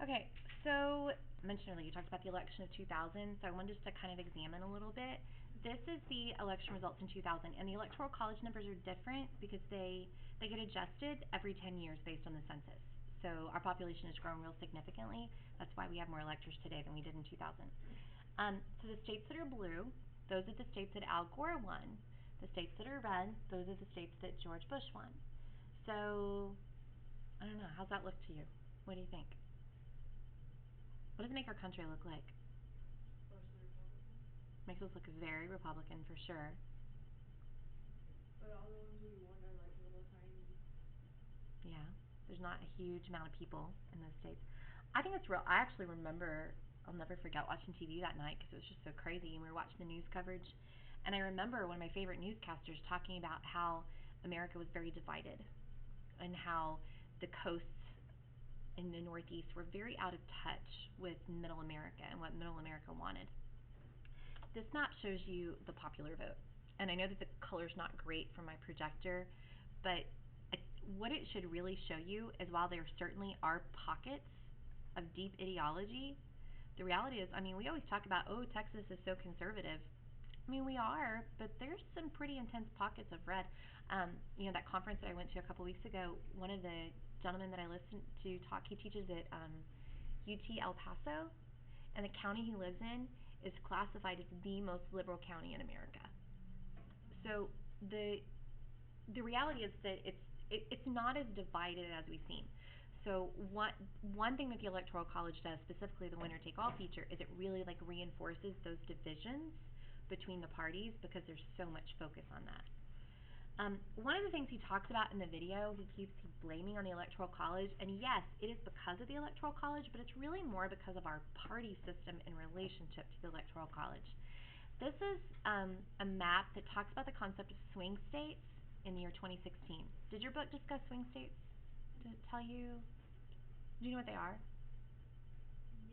Okay, so I mentioned earlier you talked about the election of 2000, so I wanted just to kind of examine a little bit. This is the election results in 2000, and the electoral college numbers are different because they get adjusted every 10 years based on the census. So our population has grown real significantly. That's why we have more electors today than we did in 2000. So the states that are blue, those are the states that Al Gore won. The states that are red, those are the states that George Bush won. So I don't know. How's that look to you? What do you think? What does it make our country look like? Mostly Republican. Makes us look very Republican for sure. But all the ones we won are like little tiny. Yeah, there's not a huge amount of people in those states. I think it's real. I actually remember, I'll never forget watching TV that night because it was just so crazy, and we were watching the news coverage. And I remember one of my favorite newscasters talking about how America was very divided and how the coasts in the Northeast were very out of touch with Middle America and what Middle America wanted. This map shows you the popular vote. And I know that the color's not great from my projector, but what it should really show you is while there certainly are pockets of deep ideology, the reality is, I mean, we always talk about, oh, Texas is so conservative. I mean, we are, but there's some pretty intense pockets of red. That conference that I went to a couple weeks ago, one of the gentlemen that I listened to talk, he teaches at UT El Paso, and the county he lives in is classified as the most liberal county in America. So the reality is that it's not as divided as we seem. So one thing that the Electoral College does, specifically the winner take all feature, is it really like reinforces those divisions between the parties because there's so much focus on that. One of the things he talks about in the video, he keeps blaming on the Electoral College, and yes, it is because of the Electoral College, but it's really more because of our party system in relationship to the Electoral College. This is a map that talks about the concept of swing states in the year 2016. Did your book discuss swing states? Did it tell you? Do you know what they are?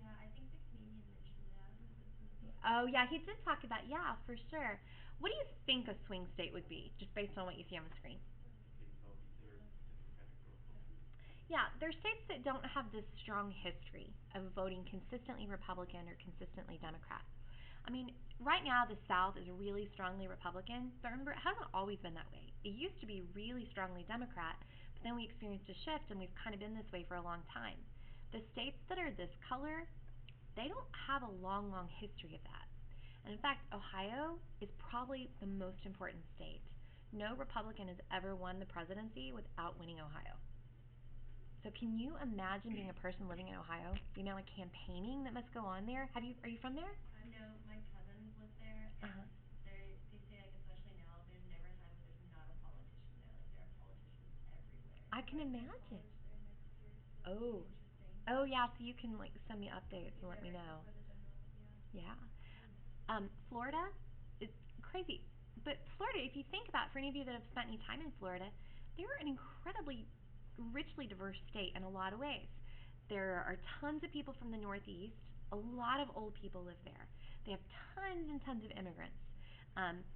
Yeah, I think the Canadian mentioned it. I don't know if it's in the book. Oh, yeah, he did talk about, yeah, for sure. What do you think a swing state would be, just based on what you see on the screen? Yeah, they're states that don't have this strong history of voting consistently Republican or consistently Democrat. I mean, right now the South is really strongly Republican, but remember, it hasn't always been that way. It used to be really strongly Democrat, but then we experienced a shift, and we've kind of been this way for a long time. The states that are this color, they don't have a long, long history of that. And in fact, Ohio is probably the most important state. No Republican has ever won the presidency without winning Ohio. So can you imagine being a person living in Ohio? The amount of campaigning that must go on there. Are you from there? No, my cousins live there, and they say, like, especially now, there's never a time when there's not a politician there. Like, there are politicians everywhere. I can imagine. College there next year, so Oh. interesting. Oh yeah, so you can like send me updates and let me Right know. before the general, yeah. Yeah. Florida is crazy. But Florida, if you think about it, for any of you that have spent any time in Florida, they're an incredibly richly diverse state in a lot of ways. There are tons of people from the Northeast. A lot of old people live there. They have tons and tons of immigrants.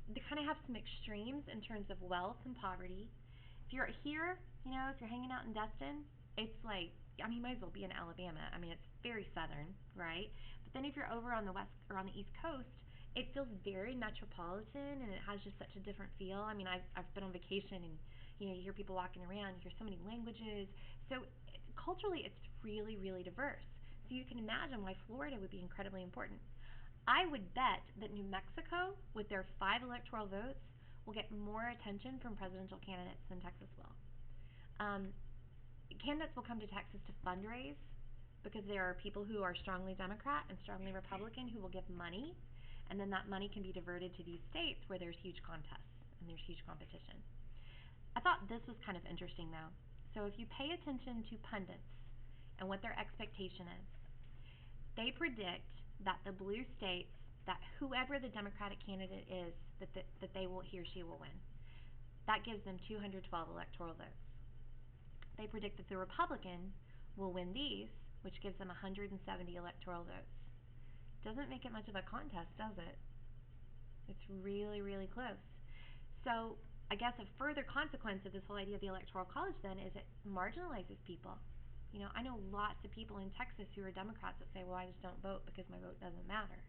They kind of have some extremes in terms of wealth and poverty. If you're here, if you're hanging out in Destin, it's like, I mean, you might as well be in Alabama. I mean, it's very southern, right? But then if you're over on the west or on the East Coast, it feels very metropolitan, and it has just such a different feel. I mean, I've been on vacation, and you hear people walking around, you hear so many languages. So culturally, it's really, really diverse. So you can imagine why Florida would be incredibly important. I would bet that New Mexico, with their 5 electoral votes, will get more attention from presidential candidates than Texas will. Candidates will come to Texas to fundraise because there are people who are strongly Democrat and strongly Republican who will give money, and then that money can be diverted to these states where there's huge contests and there's huge competition. I thought this was kind of interesting though. So if you pay attention to pundits and what their expectation is, they predict that the blue states, that whoever the Democratic candidate is, that he or she will win. That gives them 212 electoral votes. They predict that the Republican will win these, which gives them 170 electoral votes. Doesn't make it much of a contest, does it? It's really, really close. So I guess a further consequence of this whole idea of the Electoral College then is it marginalizes people. You know, I know lots of people in Texas who are Democrats that say, well, I just don't vote because my vote doesn't matter.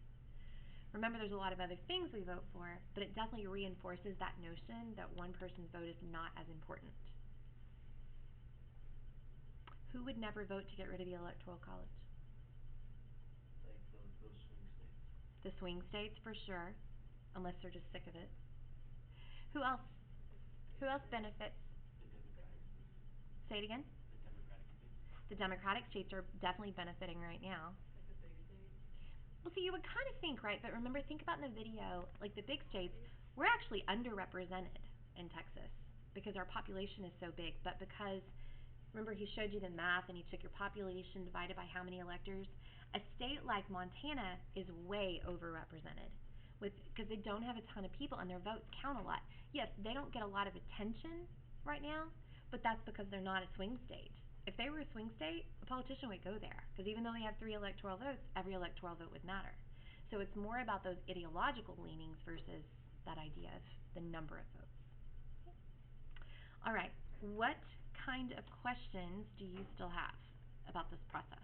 Remember, there's a lot of other things we vote for, but it definitely reinforces that notion that one person's vote is not as important. Who would never vote to get rid of the Electoral College? Like those swing states. The swing states, for sure, unless they're just sick of it. Who else? Who else benefits? The Democratic states. Say it again? The Democratic states. The Democratic states are definitely benefiting right now. Like the big states. Well, see, you would kind of think, right? But remember, think about in the video, like the big states, we're actually underrepresented in Texas because our population is so big. But because, remember, he showed you the math and he took your population divided by how many electors. A state like Montana is way overrepresented because they don't have a ton of people and their votes count a lot. Yes, they don't get a lot of attention right now, but that's because they're not a swing state. If they were a swing state, a politician would go there because even though they have 3 electoral votes, every electoral vote would matter. So it's more about those ideological leanings versus that idea of the number of votes. All right, what kind of questions do you still have about this process?